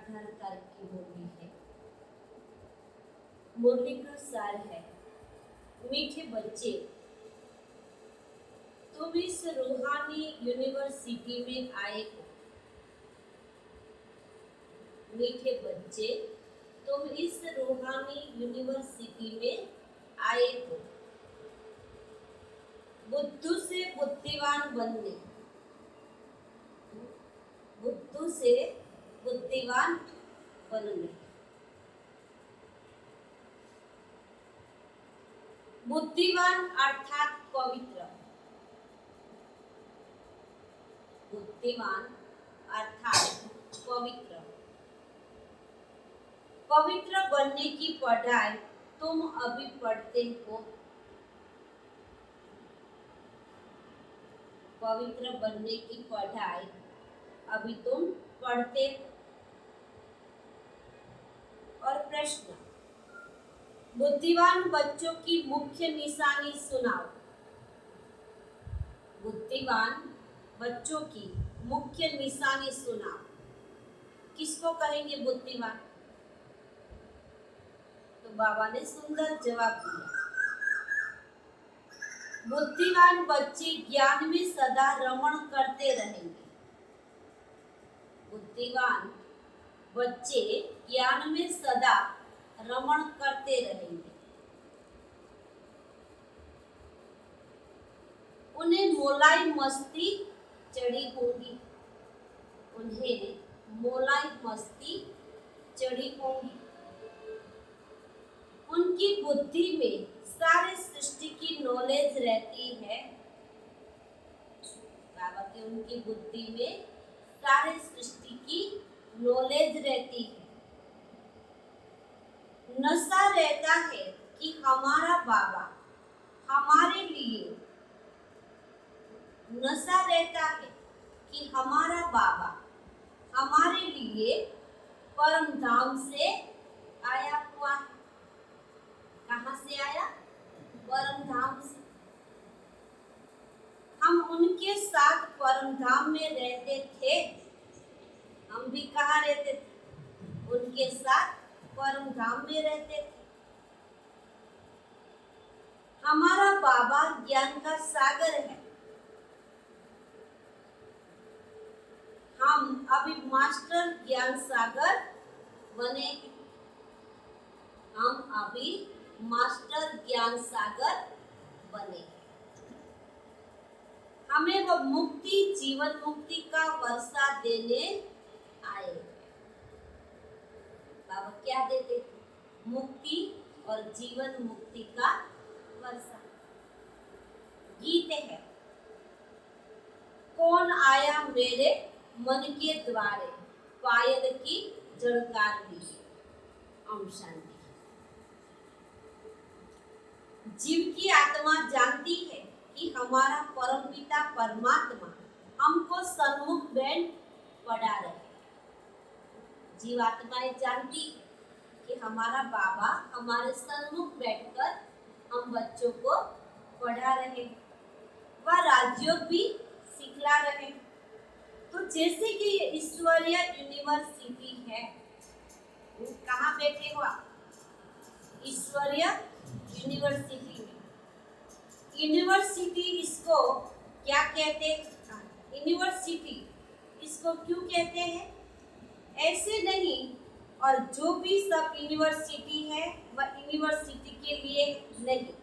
आधार तारीख की मुरली है। मुरली का सार है, मीठे बच्चे, तुम इस रूहानी यूनिवर्सिटी में आए हो। मीठे बच्चे, तुम इस रूहानी यूनिवर्सिटी में आए हो। बुद्धू से बुद्धिमान बनने, बुद्धू से बुद्धिमान बनने। बुद्धिमान अर्थात पवित्र, बुद्धिमान अर्थात पवित्र। पवित्र बनने की पढ़ाई तुम अभी पढ़ते हो। पवित्र बनने की पढ़ाई अभी तुम पढ़ते हो। और प्रश्न, बुद्धिमान बच्चों की मुख्य निशानी सुनाओ। बुद्धिमान बच्चों की मुख्य निशानी सुनाओ। किसको कहेंगे बुद्धिमान? तो बाबा ने सुंदर जवाब दिया, बुद्धिमान बच्चे ज्ञान में सदा रमण करते रहेंगे। बुद्धिमान बच्चे ज्ञान में सदा रमण करते रहेंगे। उन्हें मोलाई मस्ती चढ़ी होगी। उन्हें मोलाई मस्ती चढ़ी होगी। उनकी बुद्धि में सारे सृष्टि की नॉलेज रहती है। बाबा के उनकी बुद्धि में सारे सृष्टि की नॉलेज रहती है। नशा रहता है कि हमारा बाबा हमारे लिए, नशा रहता है कि हमारा बाबा हमारे लिए परम धाम से आया हुआ है। कहाँ से आया? परम धाम से। हम उनके साथ परम धाम में रहते थे। हम भी कहाँ रहते थे? उनके साथ परम धाम में रहते थे। हमारा बाबा ज्ञान का सागर है। हम अभी मास्टर ज्ञान सागर बने। हम अभी मास्टर ज्ञान सागर बने। हमें वह मुक्ति, जीवन मुक्ति का वर्षा देने आए। बाबा क्या देते? मुक्ति और जीवन मुक्ति का वर्षा। गीत है, कौन आया मेरे मन के द्वारे, पायल की झड़कार दी। ओम शांति। जीव की आत्मा जानती है कि हमारा परम पिता परमात्मा हमको सन्मुख बैठ पढ़ा रहे। जीवात्माएं जानती है कि हमारा बाबा हमारे सन्मुख बैठकर हम बच्चों को पढ़ा रहे, वह राजयोग भी सिखला रहे। तो जैसे कि ये ईश्वरीय यूनिवर्सिटी है, कहाँ बैठे हो आप? ईश्वरीय यूनिवर्सिटी में। यूनिवर्सिटी इसको क्या कहते हैं? यूनिवर्सिटी इसको क्यों कहते हैं? ऐसे नहीं, और जो भी सब यूनिवर्सिटी है वह यूनिवर्सिटी के लिए नहीं।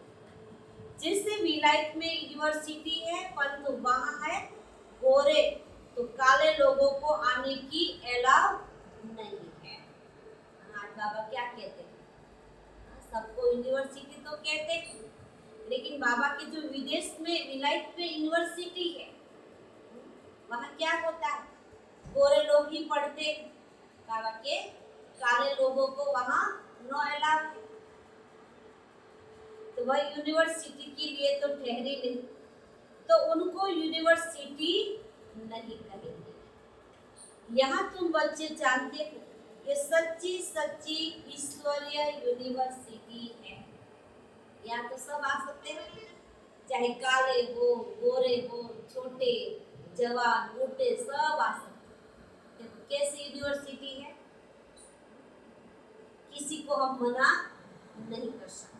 जैसे विलायत में यूनिवर्सिटी है, परंतु वहाँ है गोरे, तो काले लोगों को आने की अलाउ नहीं है। बाबा क्या कहते हैं? सबको यूनिवर्सिटी तो कहते हैं, लेकिन बाबा के जो विदेश में विलायत में यूनिवर्सिटी है, वहाँ क्या होता है? गोरे लोग ही पढ़ते हैं। बाबा के काले लोगों को वहाँ नो अलाउ है। तो वह यूनिवर्सिटी के लिए तो ठहरी नहीं, तो उनको यूनिवर्सिटी नहीं कहेंगे। यहाँ तुम बच्चे जानते हो, ये सच्ची सच्ची ईश्वरीय यूनिवर्सिटी है। यहाँ तो सब आ सकते हैं, चाहे काले हो, गोरे हो, छोटे, जवान, बूढ़े, सब आ सकते हैं। कैसी यूनिवर्सिटी है? किसी को हम मना नहीं कर सकते।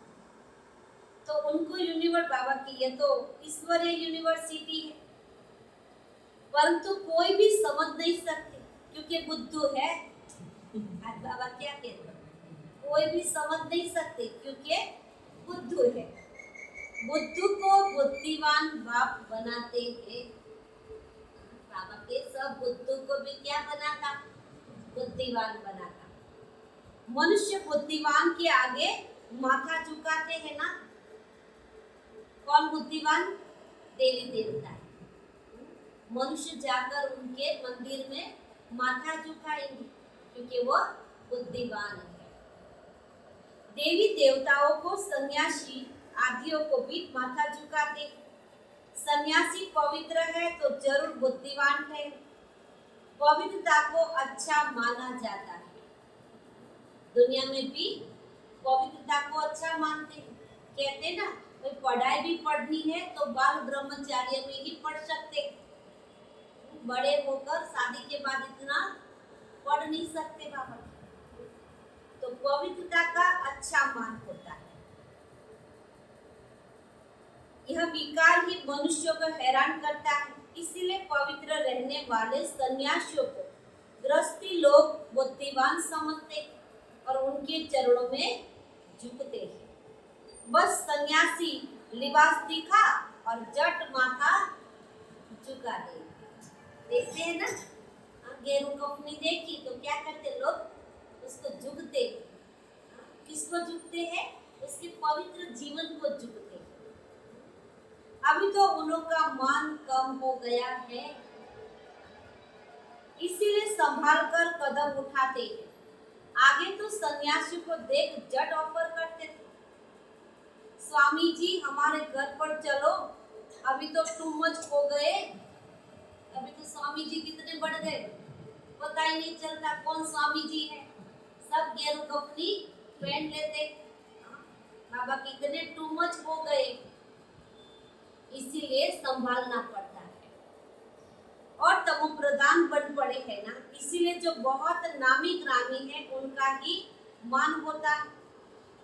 तो उनको यूनिवर्स बाबा की ये तो ईश्वरीय यूनिवर्सिटी है, परंतु कोई भी समझ नहीं सकते क्योंकि बुद्धू है। आज बाबा क्या कहते हैं, कोई भी समझ नहीं सकते क्योंकि बुद्धू है। बुद्धू को बुद्धिमान बाप बनाते हैं। बाबा के सब बुद्धू को भी क्या बनाता, बुद्धिमान बनाता। मनुष्य बुद्धिमान के आगे माथा झुकाते हैं ना। कौन बुद्धिमान, देवी देवता है। मनुष्य जाकर उनके मंदिर में माथा झुकाएंगे क्योंकि वो बुद्धिमान है। देवी देवताओं को सन्यासी आदियों को भी माथा झुकाते। सन्यासी पवित्र है तो जरूर बुद्धिमान है। पवित्रता को अच्छा माना जाता है। दुनिया में भी पवित्रता को अच्छा मानते हैं। कहते ना, कोई पढ़ाई भी पढ़नी है तो बाल ब्रह्मचार्य में ही पढ़ सकते, बड़े होकर शादी के बाद इतना पढ़ नहीं सकते बाबा। तो पवित्रता का अच्छा मान होता है। यह विकार ही मनुष्यों को हैरान करता है। इसीलिए पवित्र रहने वाले सन्यासियों को गृहस्थी लोग बुद्धिमान समझते और उनके चरणों में झुकते हैं। बस सन्यासी लिबास दिखा और जट माथा झुका दे। देखते हैं ना, गेरू कंपनी देखी तो क्या करते लोग, उसको झुकते। किसको झुकते हैं, उसके पवित्र जीवन को झुकते। अभी तो उन लोग का मान कम हो गया है, इसीलिए संभाल कर कदम उठाते हैं। आगे तो सन्यासी को देख जट ऑफर करते थे, स्वामी जी हमारे घर पर चलो, अभी तो टू मच हो गए। अभी तो स्वामी जी कितने बढ़ गए, पता ही नहीं चलता कौन स्वामी जी है। सब गेरू कपनी पहन लेते। बाबा कितने टू मच हो गए, इसीलिए संभालना पड़ता है। और तमो प्रधान बन पड़े हैं ना, इसीलिए जो बहुत नामी ग्रामी है उनका ही मान होता है।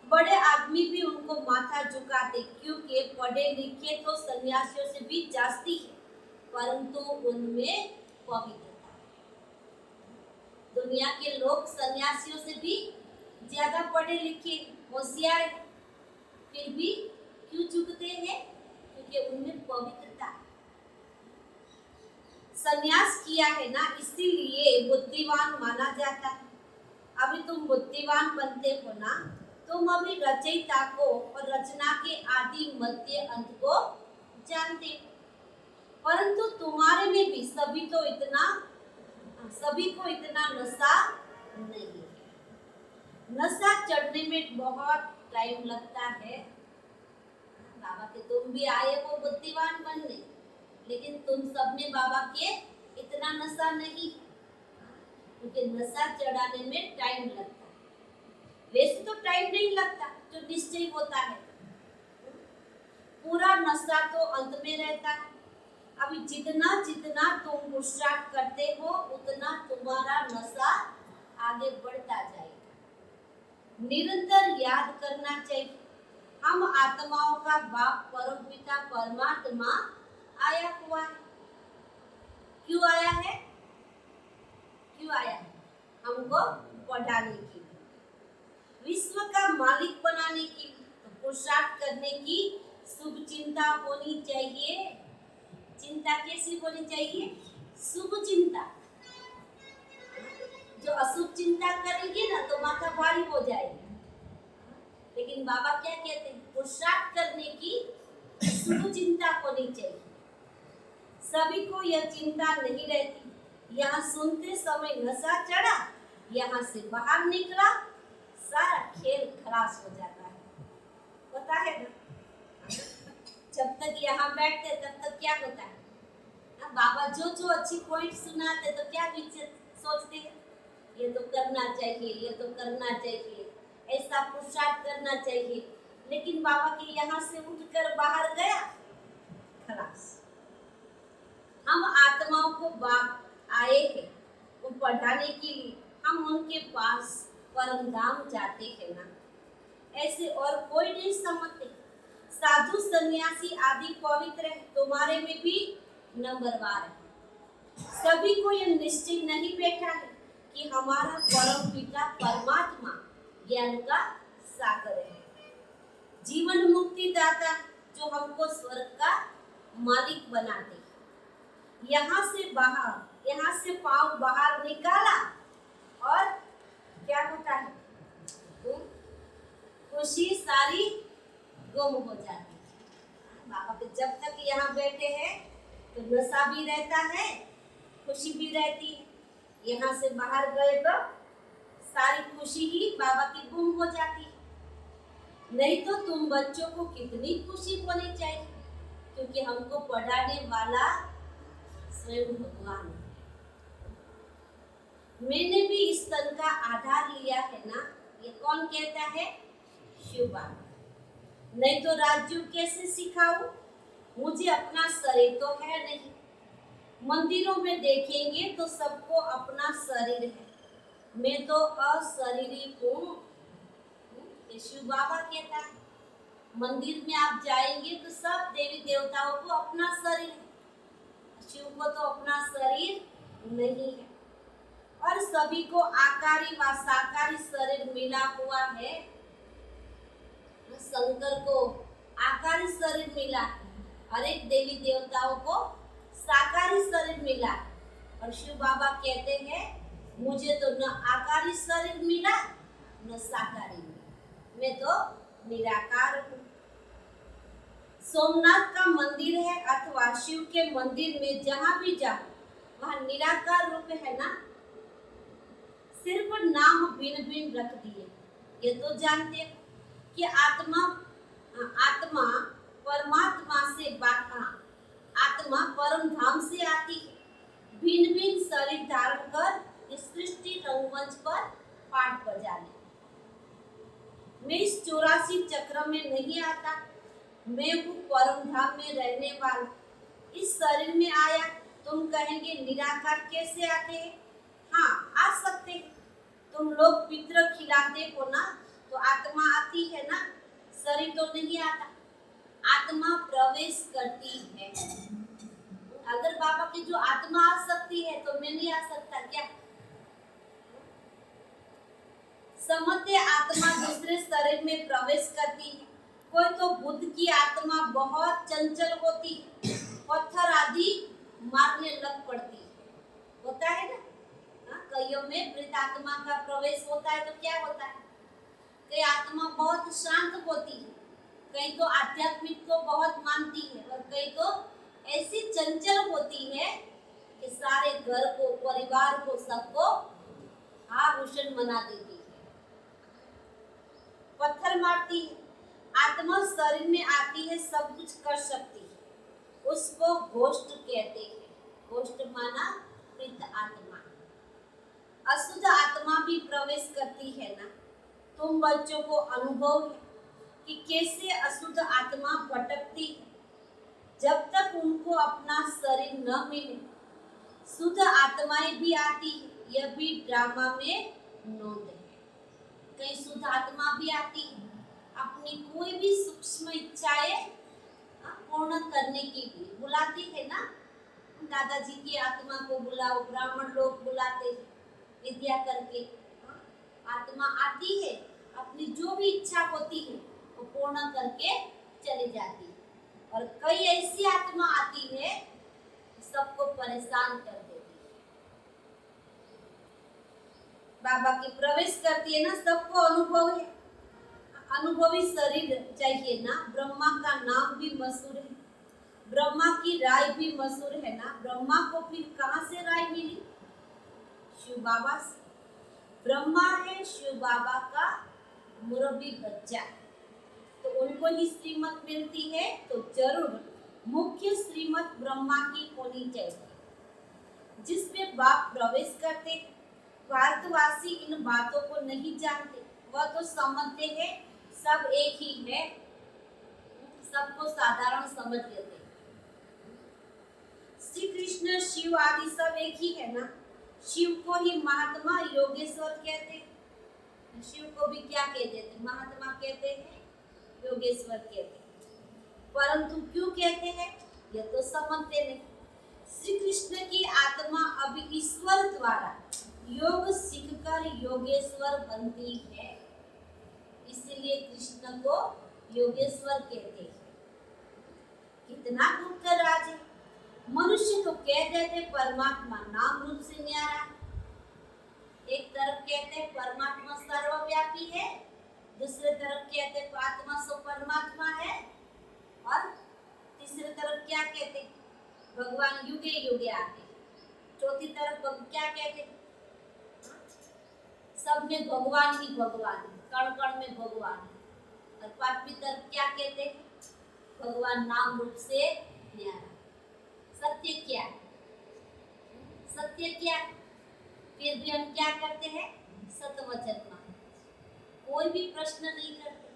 बड़े आदमी भी उनको माथा झुकाते क्योंकि पढ़े लिखे तो सन्यासियों से भी जास्ती है, परंतु उनमें पवित्रता है। दुनिया के लोग सन्यासियों से भी ज्यादा पढ़े लिखे होशियार है, फिर भी क्यों झुकते हैं, क्योंकि उनमें पवित्रता है। सन्यास किया है ना, इसीलिए बुद्धिमान माना जाता है। अभी तुम बुद्धिमान बनते हो ना, तुम अभी रचयिता को और रचना के आदि मध्य अंत को जानते हो, परंतु तुम्हारे में भी सभी को इतना नशा नहीं है। नशा चढ़ने में बहुत टाइम लगता है। बाबा के तुम भी आए हो बुद्धिमान बनने, लेकिन तुम सब में बाबा के इतना नशा नहीं, क्योंकि नशा चढ़ाने में टाइम लगता है। वैसे तो टाइम नहीं लगता, जो निश्चय होता है। पूरा नशा तो अंत में रहता है। अभी जितना जितना तुम पुरुषार्थ करते हो उतना तुम्हारा नशा आगे बढ़ता जाएगा। निरंतर याद करना चाहिए, हम आत्माओं का बाप परम पिता परमात्मा आया हुआ है। क्यों आया है, क्यों आया है? हमको पढ़ाने के लिए, विश्व का मालिक बनाने के लिए। तो पुरुषार्थ करने की शुभ चिंता होनी चाहिए। चिंता कैसी होनी चाहिए? शुभ चिंता। जो अशुभ चिंता करेंगे ना तो माथा भारी हो जाएगा। लेकिन बाबा क्या कहते हैं, पुरुषार्थ करने की शुभ चिंता होनी चाहिए। सभी को यह चिंता नहीं रहती। यहाँ सुनते समय नशा चढ़ा, यहाँ से बाहर निकला, सारा खेल खलास हो जाता है। पता है ना, जब तक यहाँ बैठते तब तक क्या होता है, बाबा जो जो अच्छी पॉइंट सुनाते तो क्या सोचते हैं, ये तो करना चाहिए, ये तो करना चाहिए, ऐसा पुरुषार्थ करना चाहिए। लेकिन बाबा के यहाँ से उठकर बाहर गया, खलास। हम आत्माओं को बाप आए हैं वो पढ़ाने के लिए। हम उनके पास परम धाम जाते हैं ना, ऐसे और कोई नहीं समझते। साधु सन्यासी आदि पवित्र है, तुम्हारे में भी नंबरवार है। सभी को यह निश्चय नहीं बैठा है कि हमारा परम पिता परमात्मा ज्ञान का सागर है, जीवन मुक्ति दाता, जो हमको स्वर्ग का मालिक बनाते। यहाँ से पांव बाहर निकाला और क्या होता है, खुशी सारी गुम हो जाती है। बाबा के जब तक यहाँ बैठे हैं तो नशा भी रहता है, खुशी भी रहती है। यहाँ से बाहर गए तो सारी खुशी ही बाबा की गुम हो जाती है। नहीं तो तुम बच्चों को कितनी खुशी होनी चाहिए, क्योंकि हमको पढ़ाने वाला स्वयं भगवान है। मैंने भी इस तन का आधार लिया है ना, ये कौन कहता है? शिव बाबा। नहीं तो राजयोग कैसे सिखाऊं? मुझे अपना शरीर तो है नहीं। मंदिरों में देखेंगे तो सबको अपना शरीर है, मैं तो अशरीरी हूँ, ये शिव बाबा कहता है। मंदिर में आप जाएंगे तो सब देवी देवताओं को अपना शरीर है, शिव को तो अपना शरीर नहीं है। और सभी को आकारी व साकारी शरीर मिला हुआ है। शंकर को आकारी शरीर मिला है, हर एक देवी देवताओं को साकारी शरीर मिला है। और शिव बाबा कहते हैं मुझे तो न आकारी शरीर मिला न साकारी मिला, मैं तो निराकार हूँ। सोमनाथ का मंदिर है अथवा शिव के मंदिर में जहाँ भी जाओ वहाँ निराकार रूप है ना, सिर्फ नाम भिन्न भिन्न रख दिए। ये तो जानते हो कि आत्मा परमात्मा से आत्मा परम धाम से आती है। भिन्न भिन्न शरीर धारण कर इस सृष्टि रंगमंच पर पाठ बजाने। मैं इस 84 चक्र में नहीं आता, मैं हूँ परम धाम में रहने वाला। इस शरीर में आया, तुम कहेंगे निराकार कैसे आते हैं? हाँ, आ सकते हैं। तुम लोग पितृ खिलाते हो ना, तो आत्मा आती है ना, शरीर तो नहीं आता। आत्मा प्रवेश करती है। अगर बाबा की जो आत्मा आ सकती है तो मैं नहीं आ सकता क्या? समझते, आत्मा दूसरे शरीर में प्रवेश करती है। कोई तो बुद्ध की आत्मा बहुत चंचल होती है, पत्थर आदि मारने लग पड़ती है, होता है ना। कईयों में मृत आत्मा का प्रवेश होता है तो क्या होता है? कई आत्मा बहुत शांत होती है, कई तो आध्यात्मिक को बहुत मानती है, और कई तो ऐसी चंचल होती है कि सारे घर को, परिवार को, सबको आभूषण बना देती है, पत्थर मारती है। आत्मा शरीर में आती है, सब कुछ कर सकती है, उसको घोष्ट कहते हैं। घोष्ट माना मृत आत्मा। अशुद्ध आत्मा भी प्रवेश करती है ना। तुम बच्चों को अनुभव है कि कैसे अशुद्ध आत्मा भटकती है, जब तक उनको अपना शरीर न मिले। शुद्ध आत्माएं भी आती है, यह भी ड्रामा में नोट है। कई शुद्ध आत्मा भी आती है, अपनी कोई भी सूक्ष्म इच्छाएं पूर्ण करने के लिए बुलाती है ना। दादाजी की आत्मा को बुलाओ, ब्राह्मण लोग बुलाते हैं विद्या करके। आत्मा आती है, अपनी जो भी इच्छा होती है वो पूर्ण करके चली जाती है। और कई ऐसी आत्मा आती है सबको परेशान कर देती है। बाबा की प्रवेश करती है ना, सबको अनुभव है। अनुभवी शरीर चाहिए ना। ब्रह्मा का नाम भी मशहूर है, ब्रह्मा की राय भी मशहूर है ना। ब्रह्मा को फिर कहाँ से राय मिली? शिव बाबा से। ब्रह्मा है शिव बाबा का मुरब्बी बच्चा, तो उनको ही श्रीमत मिलती है, तो जरूर मुख्य श्रीमत ब्रह्मा की होनी चाहिए, जिसमें बाप प्रवेश करते। भारतवासी इन बातों को नहीं जानते, वह तो समझते हैं सब एक ही है, सबको साधारण समझ लेते हैं। श्री कृष्ण, शिव आदि सब एक ही है ना। शिव को ही महात्मा योगेश्वर कहते हैं। शिव को भी क्या कहते थे? महात्मा कहते हैं, योगेश्वर कहते हैं। परंतु क्यों कहते हैं ये तो समझते नहीं। श्री कृष्ण की आत्मा अब ईश्वर द्वारा योग सीखकर योगेश्वर बनती है, इसलिए कृष्ण को योगेश्वर कहते हैं। कितना गुप्त राज है। मनुष्य तो कह देते परमात्मा नाम रूप से न्यारा। एक तरफ कहते परमात्मा सर्वव्यापी है, दूसरे तरफ कहते आत्मा सो परमात्मा है, और तीसरे तरफ क्या कहते भगवान युगे युगे आते। चौथी तरफ क्या कहते सब में भगवान ही भगवान है, कण कण में भगवान है। और पांचवी तरफ क्या कहते भगवान नाम रूप से न्यारा। सत्य क्या है? सत्य क्या है? फिर भी हम क्या करते हैं? सतवचन मानते। कोई भी प्रश्न नहीं करते,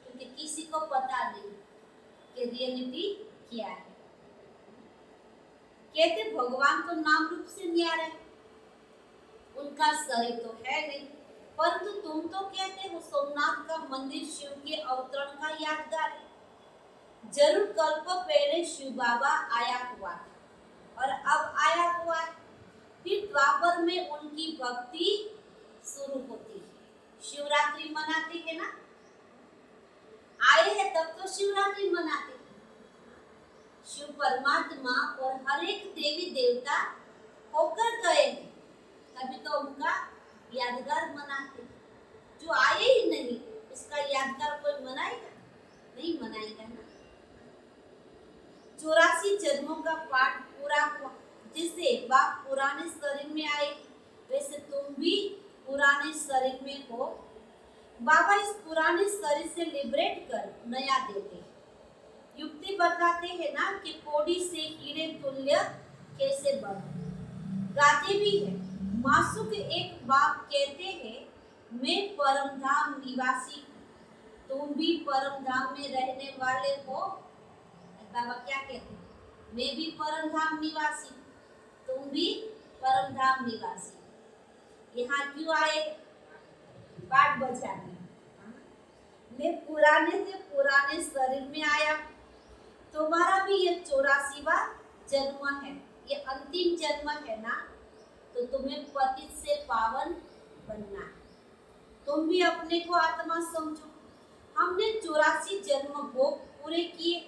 क्योंकि किसी को पता नहीं कि रियलिटी क्या है। कहते भगवान तो नाम रूप से न्यारा है, उनका शरीर तो है नहीं, परंतु तुम तो कहते हो सोमनाथ का मंदिर शिव के अवतरण का यादगार है। जरूर कल्प पहले शिव बाबा आया हुआ था और अब आया हुआ है। फिर द्वापर में उनकी भक्ति शुरू होती है। शिवरात्रि मनाते हैं ना, आए हैं तब तो शिवरात्रि मनाते हैं। शिव परमात्मा और हर एक देवी देवता होकर गए हैं, तभी तो उनका यादगार मनाते हैं। जो आए ही नहीं उसका यादगार कोई मनाएगा? नहीं मनाएगा ना। 84 जन्मों का पाठ पूरा हुआ। जिससे बाप पुराने शरीर में आए, वैसे तुम भी पुराने शरीर में हो। बाबा इस पुराने शरीर से लिबरेट कर नया देते हैं। युक्ति बताते हैं ना कि कोड़ी से हीरे तुल्य कैसे बने। गाते भी है, मासूक एक बाप कहते हैं मैं परम धाम निवासी हूँ। तुम भी परम धाम में रहने वाले हो। बाबा क्या कहते हैं? मैं भी परम धाम निवासी, तुम भी परम धाम निवासी। यहाँ क्यों आए? पाठ बजाने। मैं पुराने से पुराने शरीर में आया। तुम्हारा भी ये 84वां जन्म है, ये अंतिम जन्म है ना, तो तुम्हें पतित से पावन बनना है। तुम भी अपने को आत्मा समझो। हमने 84 जन्म भोग पूरे किए,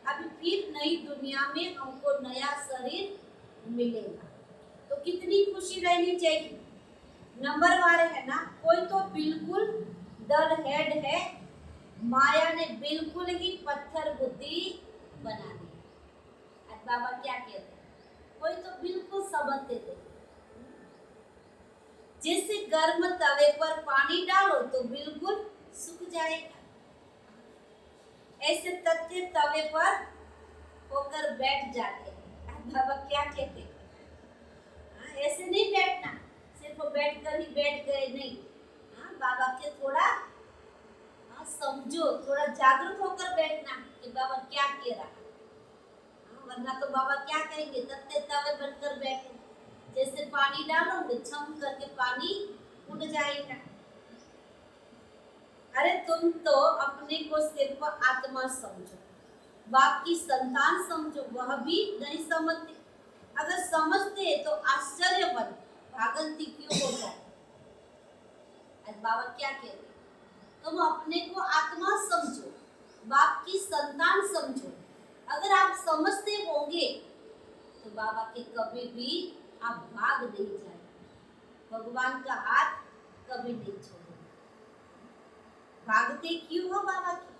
अभी फिर नई दुनिया में हमको नया शरीर मिलेगा, तो कितनी खुशी रहनी चाहिए। नंबर वाले है ना, कोई तो बिल्कुल डल हेड है, माया ने बिल्कुल ही पत्थर बुद्धि बना दी। बाबा क्या कहते हैं? कोई तो बिल्कुल समझते थे, जैसे गर्म तवे पर पानी डालो तो बिल्कुल सूख जाएगा, ऐसे तथ्य तवे पर होकर बैठ जाते हैं। बाबा क्या कहते हैं? ऐसे नहीं बैठना, सिर्फ बैठकर ही बैठ गए नहीं। बाबा के थोड़ा समझो, थोड़ा जागरूक होकर बैठना कि बाबा क्या कह रहा है। वरना तो बाबा क्या कहेंगे? तत्ते तवे बनकर बैठे, जैसे पानी डालोगे छम करके पानी उड़ जाएगा। अरे तुम तो अपने को सिर्फ आत्मा समझो, बाप की संतान समझो, वह भी नहीं समझते। अगर समझते तो आश्चर्यवन भागंती क्यों हो जाए। बाबा क्या कहते? तुम अपने को आत्मा समझो, बाप की संतान समझो। अगर आप समझते होंगे तो बाबा के कभी भी आप भाग नहीं जाएंगे। भगवान का हाथ कभी नहीं छोड़ो। भागते क्यों हो बाबा की?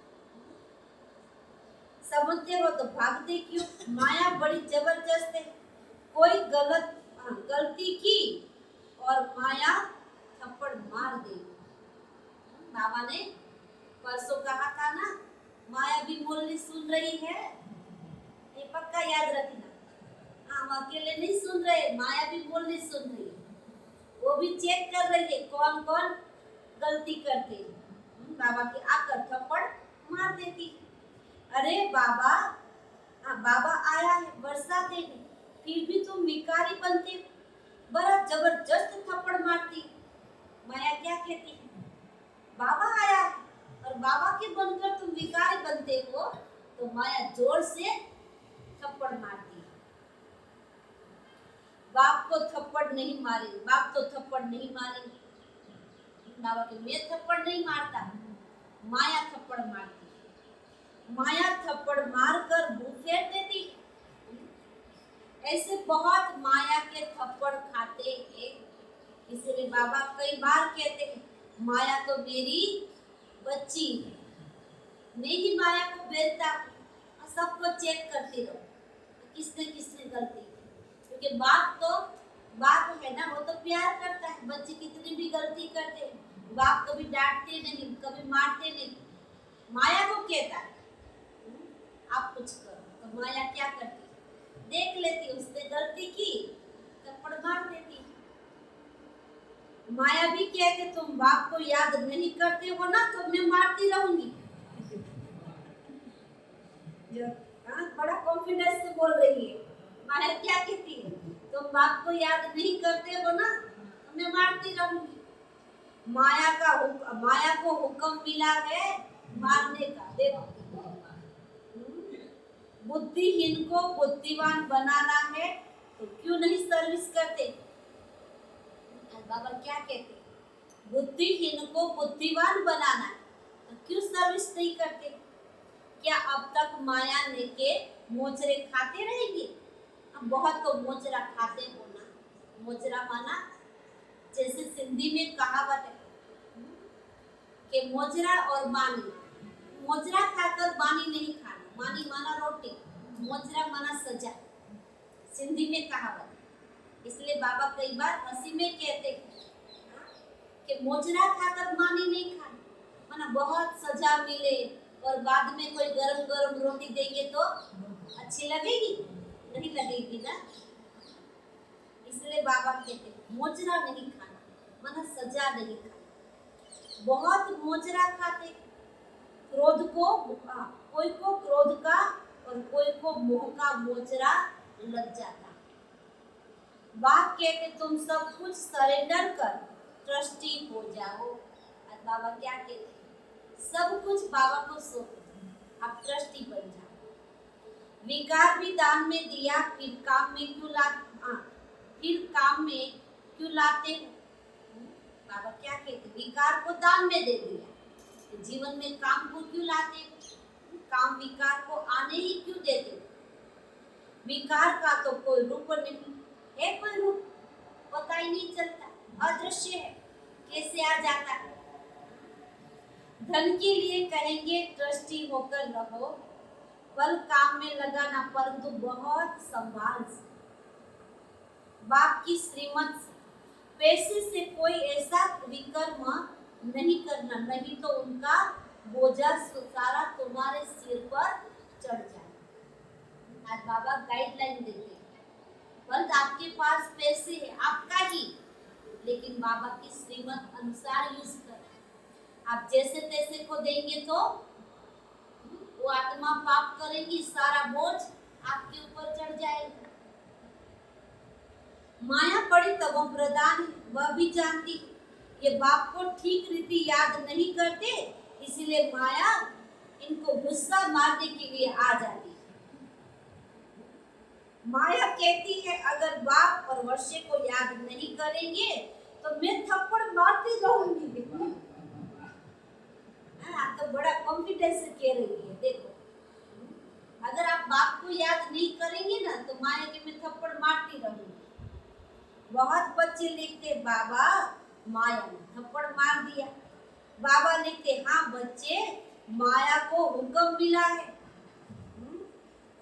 समझते हो तो भागते क्यों? माया बड़ी जबरदस्त है। कोई गलती की और माया थप्पड़ मार देगी। बाबा ने परसों कहा था ना, माया भी मुरली सुन रही है, ये पक्का याद रखना। हम अकेले नहीं सुन रहे, माया भी मुरली सुन रही है। वो भी चेक कर रही है कौन कौन गलती करते हैं। बाबा की आकर थप्पड़ मार देती। अरे बाबा, बाबा आया है वर्षा देने, फिर भी तुम भिखारी बनते, बड़ा जबरदस्त थप्पड़ मारती। माया क्या कहती है? माया जोर से थप्पड़ मारती है। बाप को थप्पड़ नहीं मारेंगे, बाप तो थप्पड़ नहीं मारेंगे। बाबा के मैं थप्पड़ नहीं मारता, माया थप्पड़ मारती है। माया थप्पड़ मारकर मुंह फेर देती है। ऐसे बहुत माया के थप्पड़ खाते हैं। इसलिए बाबा कई बार कहते हैं माया तो मेरी बच्ची है, मैं ही माया को बेचता हूँ। सबको चेक करती रहो किसने किसने गलती की, क्योंकि बाप है ना, वो तो प्यार करता है। बच्चे कितनी भी गलती करते हैं, बाप कभी डांटते नहीं, कभी मारते नहीं। माया को कहता है आप कुछ करो, तो माया क्या करती है, देख लेती है उसने गलती की, थप्पड़ मार देती। माया भी कहते तुम बाप को याद नहीं करते हो ना, तो मैं मारती रहूंगी। बड़ा कॉन्फिडेंस से बोल रही है। माया क्या कहती है, तुम बाप को याद नहीं करते हो ना, तो मैं मारती रहूंगी। माया को हुक्म मिला है मारने का। देखो, बुद्धिहीन को बुद्धिवान बनाना है तो क्यों नहीं सर्विस करते। बाबा क्या कहते, बुद्धिहीन को बुद्धिवान बनाना है तो क्यों सर्विस नहीं करते। क्या अब तक माया ने के मोचरे खाते रहेंगे। अब बहुत तो मोचरा खाते हो ना। मोचरा माना जैसे सिंधी में कहावत है कि मोजरा और मानी। मोजरा खाकर मानी नहीं खाना, मानी माना रोटी, मोजरा माना सजा। सिंधी में कहावत, इसलिए बाबा कई बार हंसी में कहते कि मोजरा खाकर मानी नहीं खाना, माना बहुत सजा मिले और बाद में कोई गरम गरम रोटी देंगे तो अच्छी लगेगी, नहीं लगेगी ना। इसलिए बाबा कहते मोजरा नहीं खाना, माना सजा नहीं खाना। बहुत मोजरा खाते, क्रोध को कोई को क्रोध का और कोई को मोह का मोजरा लग जाता। बाप कहते तुम सब कुछ सरेंडर कर ट्रस्टी हो जाओ। और बाबा क्या कहते, सब कुछ बाबा को सौंप दो, आप ट्रस्टी बन जाओ। विकार भी दान में दिया, फिर काम में क्यों लाते हो। बाबा क्या कहते, विकार को दान में दे दिया, तो जीवन में काम को क्यों लाते हो। काम विकार को आने ही क्यों देते हो। विकार का तो कोई रूप नहीं है, कोई रूप पता ही नहीं चलता, अदृश्य है, कैसे आ जाता है। धन के लिए कहेंगे ट्रस्टी होकर रहो, पल काम में लगाना, परंतु बहुत संभाल से। बाप की श्रीमत से, पैसे से कोई ऐसा विकर्म नहीं करना, नहीं तो उनका बोझा सारा तुम्हारे सिर पर चढ़ जाए। आज बाबा गाइडलाइन देते हैं, बस आपके पास पैसे है आपका ही, लेकिन बाबा की श्रीमत अनुसार यूज करना। आप जैसे तैसे को देंगे तो वो आत्मा पाप करेगी, सारा बोझ आपके ऊपर चढ़ जाएगा। माया बड़ी तमो प्रधान है, वह भी जानती है। ये बाप को ठीक रीति याद नहीं करते, इसलिए माया इनको गुस्सा मारने के लिए आ जाती है। माया कहती है अगर बाप और वर्षे को याद नहीं करेंगे तो मैं थप्पड़ मारती रहूंगी। आप तो बड़ा कॉन्फिडेंस से कह रही है। देखो, अगर आप बाप को याद नहीं करेंगे ना तो माया के मैं थप्पड़ मारती रहूंगी। बहुत बच्चे लिखते बाबा माया ने थप्पड़ मार दिया। बाबा लिखते हाँ बच्चे, माया को हुक्म मिला है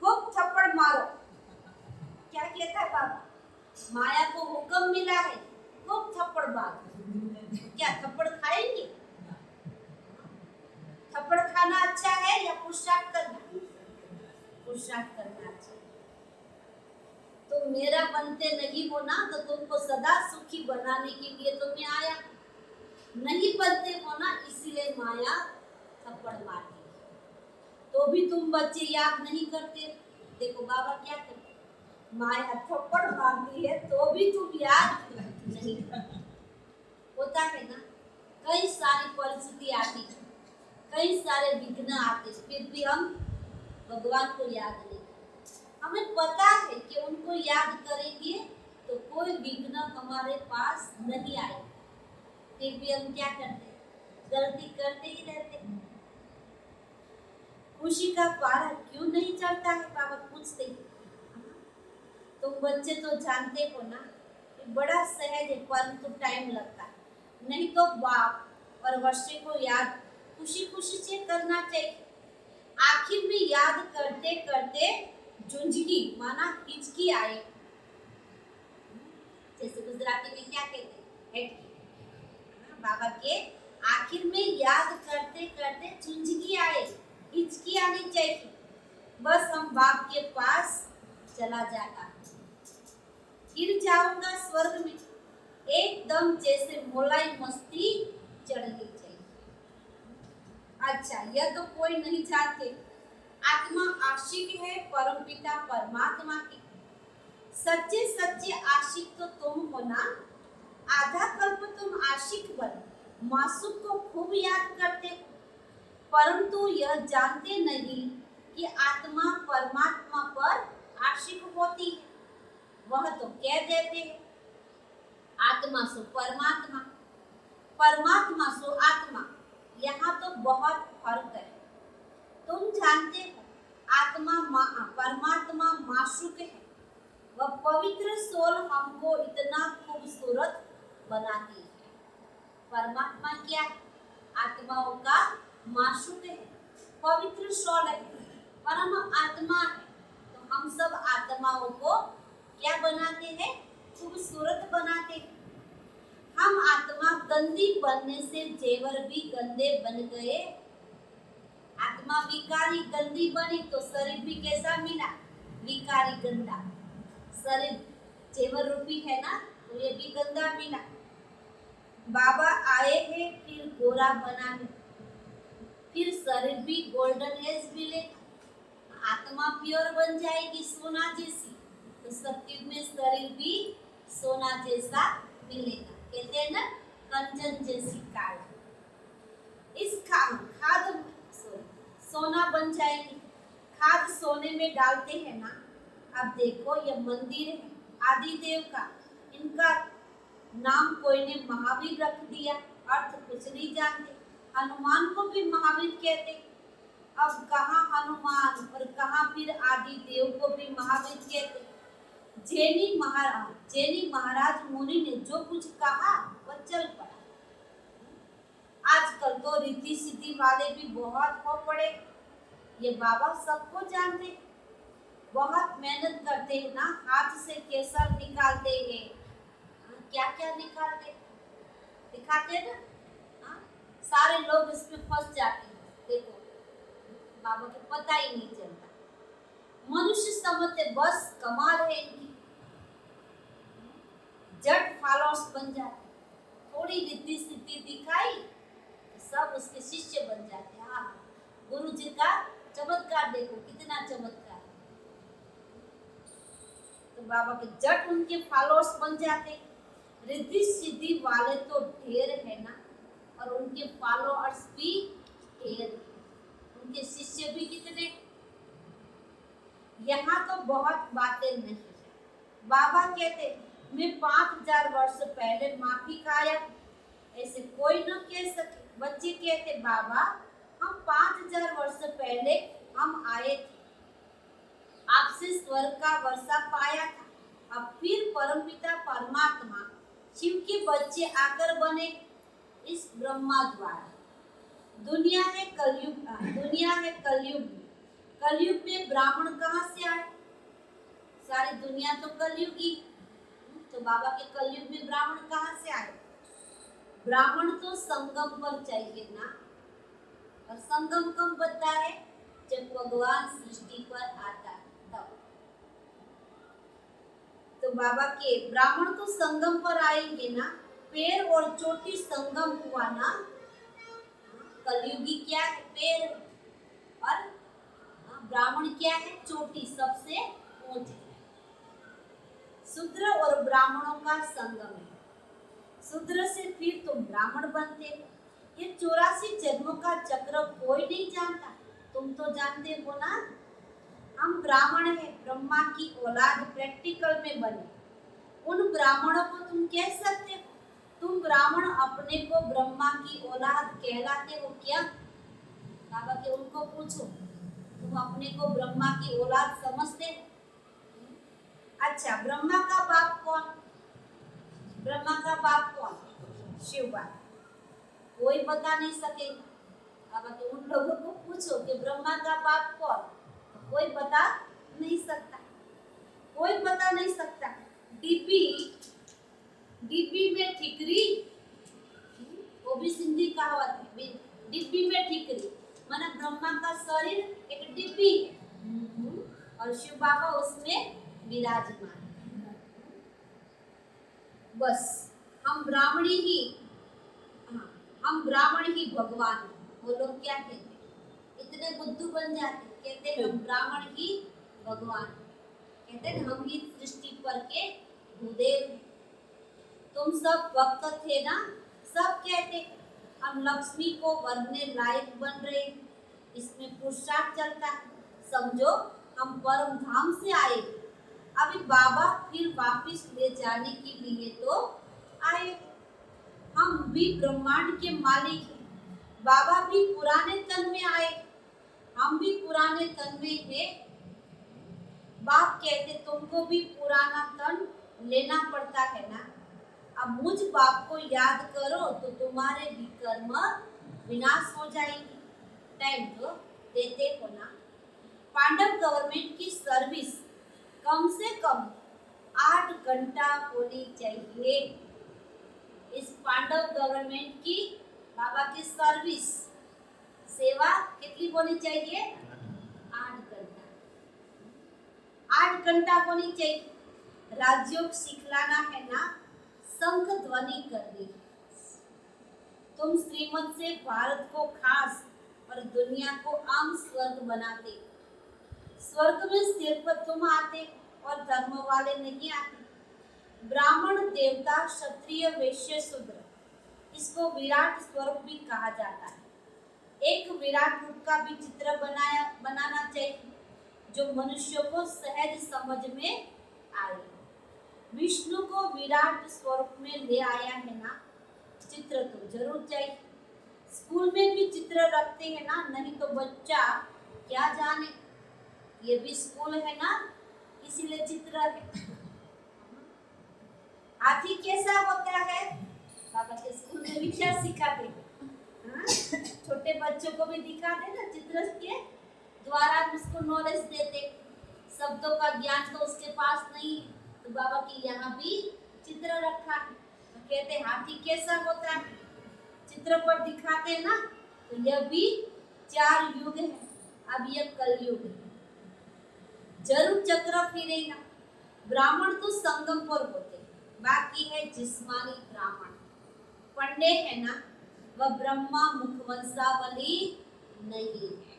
खूब थप्पड़ मारो। क्या कहता है बाबा, माया को हुक्म मिला है खूब थप्पड़ मारो। क्या थप्पड़ खाएंगे। थप्पड़ खाना अच्छा है या पुरुषार्थ करना। पुरुषार्थ करना अच्छा है। तुम मेरा बनते नहीं हो ना तो तुमको सदा सुखी बनाने के लिए तो मैं आया। नहीं बनते हो ना इसीलिए माया थप्पड़ मारती है। तो भी तुम बच्चे याद नहीं करते। देखो बाबा क्या करते, माया थप्पड़ मारती है तो भी तुम याद नहीं करते। होता है ना, कई सारी परिस्थिति आती है, कई सारे विघ्न आते, फिर भी हम भगवान को याद नहीं करते। हमें पता है कि उनको याद करेंगे तो कोई विघ्न हमारे पास नहीं आए, फिर भी हम क्या करते हैं, गलती करते ही रहते हैं। खुशी का पारा क्यों नहीं चढ़ता है, बाबा पूछते हैं। तुम बच्चे तो जानते हो ना कि बड़ा सहज है, परंतु टाइम लगता है। नहीं तो बाप और बच्चे को याद खुशी खुशी से करना चाहिए। आखिर में याद करते करते झुंझकी माना हिचकी आए, जैसे गुजराती में क्या कहते हैं, हेटकी। बाबा के आखिर में याद करते करते झुंझकी आए, हिचकी आनी चाहिए, बस हम बाप के पास चला जाता, गिर जाऊंगा स्वर्ग में, एकदम जैसे मोलाई मस्ती चढ़नी चाहिए। अच्छा, यह तो कोई नहीं जानते, आत्मा आशिक है परमपिता परमात्मा की। सच्चे सच्चे आशिक तो तुम हो ना, आधा कल्प तुम आशिक बन मासूक को खूब याद करते हो, परंतु यह जानते नहीं कि आत्मा परमात्मा पर आशिक होती है। वह तो कह देते हैं आत्मा सो परमात्मा, परमात्मा सो आत्मा, यहाँ तो बहुत फर्क है। तुम जानते हो आत्मा परमात्मा माशूक है, वह पवित्र सोल हमको इतना खूबसूरत बनाती है। परमात्मा क्या है, आत्माओं का माशूक है, पवित्र सोल है, परम आत्मा है। तो हम सब आत्माओं को क्या बनाते हैं, खूबसूरत बनाते हैं। हम आत्मा गंदी बनने से जेवर भी गंदे बन गए। आत्मा विकारी गंदी बनी तो शरीर भी कैसा मिला, विकारी गंदा। शरीर जेवर रूपी है ना, तो ये भी गंदा मिला। बाबा आए हैं फिर गोरा बनाने, फिर शरीर भी गोल्डन एज मिलेगा, आत्मा प्योर बन जाएगी सोना जैसी, तो सत्युग में शरीर भी सोना जैसा मिलेगा। कहते हैं ना, कंचन जैसी काया। इस खाद सोना बन जाएगी। खाद सोने में डालते हैं ना। अब देखो ये मंदिर है आदिदेव का, इनका नाम कोई ने महावीर रख दिया, अर्थ कुछ नहीं जानते। हनुमान को भी महावीर कहते, अब कहाँ हनुमान और कहाँ फिर आदिदेव को भी महावीर कहते। जैनी महाराज मुनि ने जो कुछ कहा वह चल पड़ा। आजकल तो रीति सिद्धि वाले भी बहुत हो पड़े, ये बाबा सबको जानते, बहुत मेहनत करते हैं ना, हाथ से केसर निकालते हैं, क्या क्या निकालते दिखाते हैं ना, सारे लोग इसमें फंस जाते हैं। देखो बाबा को पता ही नहीं चलता, मनुष्य समझते बस कमाल है इनकी, जट फॉलोअर्स बन जाते, थोड़ी रीति सिद्धि दिखाई सब उसके शिष्य बन जाते। हाँ, गुरु जी का चमत्कार देखो कितना चमत्कार है। तो बाबा के जट उनके फॉलोअर्स बन जाते। रिद्धि सिद्धि वाले तो ढेर है ना, और उनके फॉलोअर्स भी ढेर, उनके शिष्य भी कितने। यहाँ तो बहुत बातें नहीं है। बाबा कहते मैं 5000 वर्ष पहले माफी खाया, ऐसे कोई न कह सके। बच्चे कहते बाबा हम 5000 वर्ष पहले हम आए थे, आपसे स्वर्ग का वर्षा पाया था, अब फिर परमपिता परमात्मा शिव के बच्चे आकर बने इस ब्रह्मा द्वारा। दुनिया है कलयुग में, कलयुग में ब्राह्मण कहाँ से आए, सारी दुनिया तो कलयुगी, तो बाबा के कलयुग में ब्राह्मण कहाँ से आए। ब्राह्मण तो संगम पर चाहिए ना, और संगम कब बनता है, जब भगवान सृष्टि पर आता है तब। तो बाबा के ब्राह्मण तो संगम पर आएंगे ना, पैर और चोटी संगम हुआ ना। कलयुगी क्या है, पैर, और ब्राह्मण क्या है, चोटी, सबसे ऊंची। शूद्र और ब्राह्मणों का संगम है, शूद्र से फिर तुम ब्राह्मण बनते। ये 84 जन्मों का चक्र कोई नहीं जानता, तुम तो जानते हो ना। हम ब्राह्मण हैं, ब्रह्मा की औलाद प्रैक्टिकल में बने। उन ब्राह्मणों को तुम कह सकते हो? तुम ब्राह्मण अपने को ब्रह्मा की औलाद कहलाते हो क्या? बाबा के उनको पूछो, तुम अपने को ब्रह्मा की औलाद समझते हो? अच्छा, ब्रह्मा का बाप कौन? ब्रह्मा का बाप कौन? शिव बाबा। कोई बता नहीं सकेगा। बाबा के उन लोगों को पूछो कि ब्रह्मा का बाप कौन? तो कोई बता नहीं सकता। कोई बता नहीं सकता। डिब्बी, डिब्बी में ठिकरी, वो भी सिंधी कहावत है। डिब्बी में ठिकरी माना ब्रह्मा का शरीर एक डिब्बी है और शिव बाबा उसमें विराजमान। बस हम ब्राह्मणी ही, हाँ, हम ब्राह्मण ही भगवान हैं। वो लोग क्या कहते हैं? इतने बुद्धू बन जाते, कहते हैं हम ब्राह्मण ही भगवान, कहते हैं हम ही सृष्टि पर के भूदेव हैं। तुम सब भक्त थे ना, सब कहते हम लक्ष्मी को वरने लायक बन रहे, इसमें पुरुषार्थ चलता है। समझो हम परम धाम से आए, अभी बाबा फिर वापिस ले जाने के लिए तो आए। हम भी ब्रह्मांड के मालिक हैं। बाबा भी पुराने तन में आए, हम भी पुराने तन में हैं। बाप कहते तुमको भी पुराना तन लेना पड़ता है ना। अब मुझ बाप को याद करो तो तुम्हारे भी कर्म विनाश हो जाएंगे। टाइम तो देते हो ना। पांडव गवर्नमेंट की सर्विस कम से कम 8 घंटा होनी चाहिए। इस पांडव गवर्नमेंट की बाबा की सर्विस सेवा कितनी होनी चाहिए? 8 घंटा। 8 घंटा होनी चाहिए। राजयोग सिखलाना है ना, शंख ध्वनि करनी है। तुम श्रीमत से भारत को खास और दुनिया को आम स्वर्ग बनाते। स्वर्ग में सिर पर तुम आते और धर्म वाले नहीं आते। ब्राह्मण, देवता, क्षत्रिय, वैश्य, शूद्र, इसको विराट स्वरूप भी कहा जाता है। एक विराट रूप का भी चित्र बनाना चाहिए जो मनुष्य को सहज समझ में आए। विष्णु को विराट स्वरूप में ले आया है ना, चित्र तो जरूर चाहिए। स्कूल में भी चित्र रखते हैं ना, नहीं तो बच्चा क्या जाने। ये भी स्कूल है ना, इसीलिए चित्र है। हाथी कैसा होता है? बाबा के स्कूल में भी क्या सिखाते हैं? छोटे बच्चों को भी दिखाते ना, चित्र के द्वारा उसको नॉलेज देते। शब्दों का ज्ञान तो उसके पास नहीं है, तो बाबा की यहाँ भी चित्र रखा है। तो कहते हाथी कैसा होता है, चित्र पर दिखाते ना। तो यह भी 4 युग है। अब यह कलयुग है, जरूर चक्र फिरेगा। ब्राह्मण तो संगम पर होते, बाकी है जिस्मानी ब्राह्मण। पंडे है ना, वह ब्रह्मा मुखवंशावली नहीं है।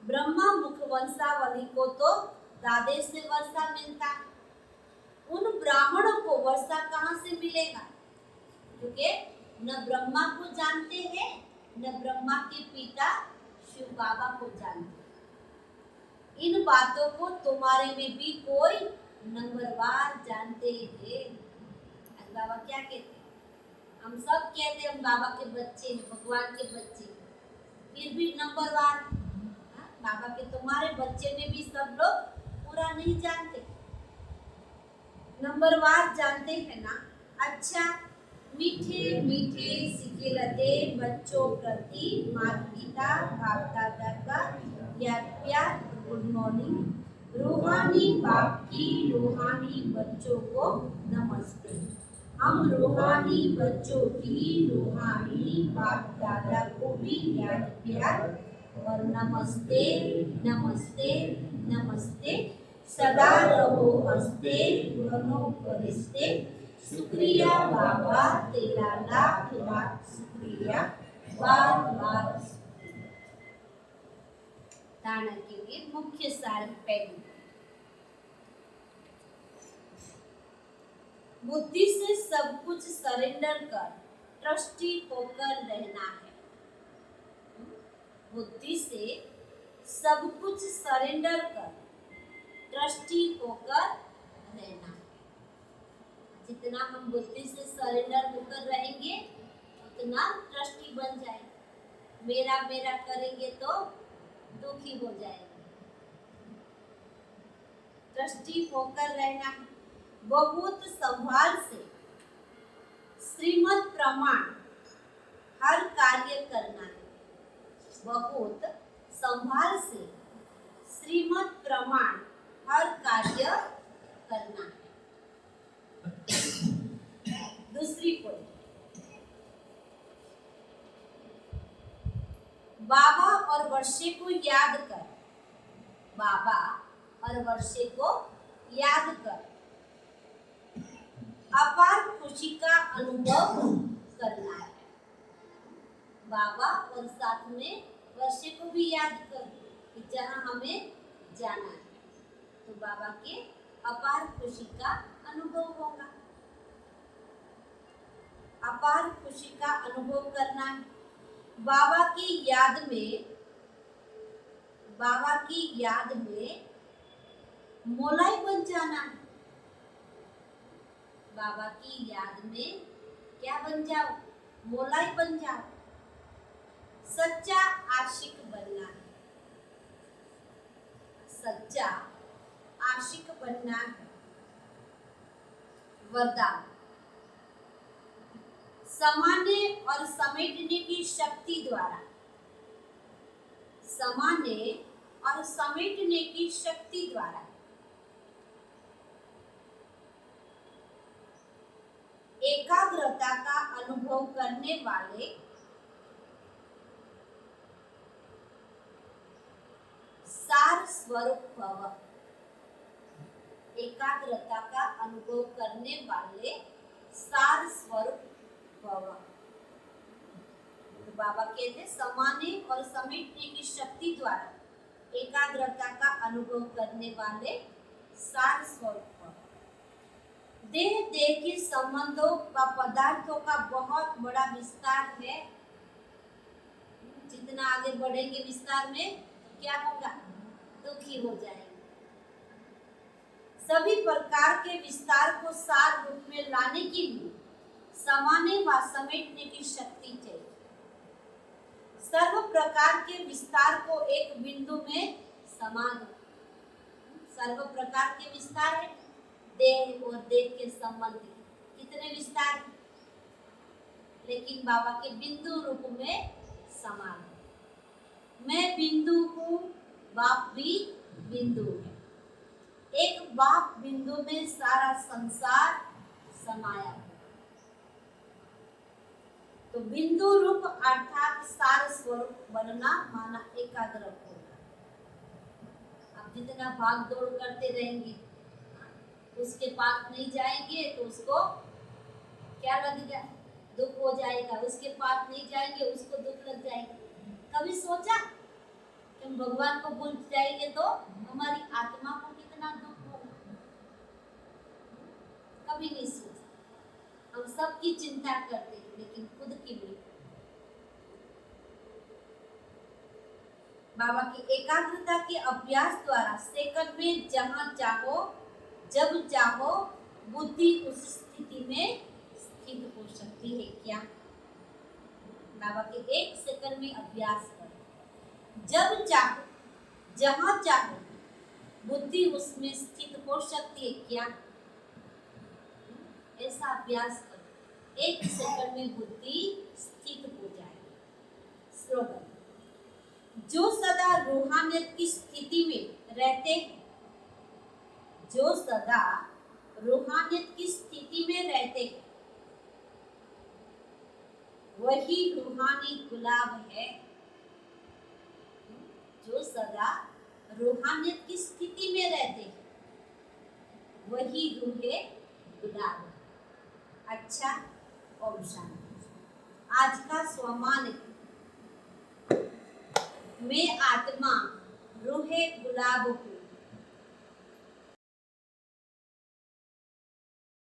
ब्रह्मा मुखवंशावली को तो दादे से वर्षा मिलता है। उन ब्राह्मणों को वर्षा कहाँ से मिलेगा? क्योंकि न ब्रह्मा को जानते हैं, न ब्रह्मा के पिता शिव बाबा को जानते। इन बातों को तुम्हारे में भी कोई नंबरवार जानते हैं। बाबा क्या कहते हैं? हम सब कहते हैं हम बाबा के बच्चे हैं, भगवान के बच्चे, फिर भी नंबरवार। बाबा के तुम्हारे बच्चे में भी सब लोग पूरा नहीं जानते, नंबरवार जानते हैं ना। अच्छा, मीठे मीठे सिखिलते बच्चों प्रति माता पिता बाप दादा का याद प्यार, गुड मॉर्निंग। रूहानी बाप की रूहानी बच्चों को नमस्ते। हम रूहानी बच्चों की रूहानी बाप दादा को भी याद प्यार और नमस्ते नमस्ते नमस्ते। सदा रहो हंसते, घनों फरिश्ते। शुक्रिया बाबा, तेरा लाख लाख शुक्रिया, बार बार। दाना के लिए मुख्य सार पहली, बुद्धि से सब कुछ सरेंडर कर ट्रस्टी होकर रहना है। बुद्धि से सब कुछ सरेंडर कर ट्रस्टी होकर रहना। जितना हम बुद्धि से सरेंडर होकर रहेंगे उतना ट्रस्टी बन जाएंगे। मेरा मेरा करेंगे तो दुखी हो जाएंगे। ट्रस्टी होकर रहना है। बहुत संभाल से श्रीमत प्रमाण हर कार्य करना है। बहुत संभाल से श्रीमत प्रमाण हर कार्य करना है। दूसरी पॉइंट, बाबा और वर्षे को याद कर। बाबा और वर्षे को याद कर अपार खुशी का अनुभव करना है। बाबा और साथ में वर्षे को भी याद कर कि जहाँ हमें जाना है तो बाबा के अपार खुशी का अनुभव होगा। अपार खुशी का अनुभव करना है। बाबा की याद में, बाबा की याद में मोलाई बन जाना है। बाबा की याद में क्या बन जाओ? मोलाई बन जाओ। सच्चा आशिक बनना है। सच्चा आशिक बनना है। वरदान, समाने और समेटने की शक्ति द्वारा, समाने और समेटने की शक्ति द्वारा एकाग्रता का अनुभव करने वाले सार स्वरूप भव। एकाग्रता का अनुभव करने वाले सार स्वरूप भव। तो बाबा कहते समाने और समेटने की शक्ति द्वारा एकाग्रता का अनुभव करने वाले सार स्वरूप भव। देह देह के संबंधों का, पदार्थों का बहुत बड़ा विस्तार है। जितना आगे बढ़ेंगे विस्तार में क्या होगा? दुखी हो जाएंगे। सभी प्रकार के विस्तार को सार रूप में लाने के लिए समाने व समेटने की शक्ति चाहिए। सर्व प्रकार के विस्तार को एक बिंदु में समा दो। सर्व प्रकार के विस्तार है। देह और देह के संबंध कितने विस्तार है, लेकिन बाबा के बिंदु रूप में समा दो। मैं बिंदु हूँ, बाप भी बिंदु है। एक बाप बिंदु में सारा संसार समाया है। तो बिंदु रूप अर्थात सार स्वरूप बनना माना एकाग्र होगा। आप जितना भाग दौड़ करते रहेंगे उसके पास नहीं जाएंगे तो उसको क्या लगेगा? दुख हो जाएगा। उसके पास नहीं जाएंगे उसको दुख लग जाएगा। कभी सोचा कि हम भगवान को भूल जाएंगे तो हमारी आत्मा को कितना दुख होगा? कभी नहीं सोचा। हम सबकी चिंता करते हैं लेकिन खुद की नहीं। बाबा की एकाग्रता के अभ्यास द्वारा सेकंड में जहां चाहो जब चाहो बुद्धि उस स्थिति में स्थित हो सकती है। क्या? बाबा के एक सेकंड में अभ्यास करो। जब चाहो जहां चाहो बुद्धि उसमें स्थित हो सकती है। क्या? ऐसा अभ्यास करो, एक सेकंड में बुद्धि स्थित हो जाएगी। स्लोगन, जो सदा रूहानियत की स्थिति में रहते हैं, जो सदा रूहानियत की स्थिति में रहते हैं वही रूहानी गुलाब है। जो सदा रूहानियत की स्थिति में रहते हैं वही रूहे गुलाब है। अच्छा, ओम शांति। आज का स्वमान, मैं आत्मा रूहे गुलाब हूँ।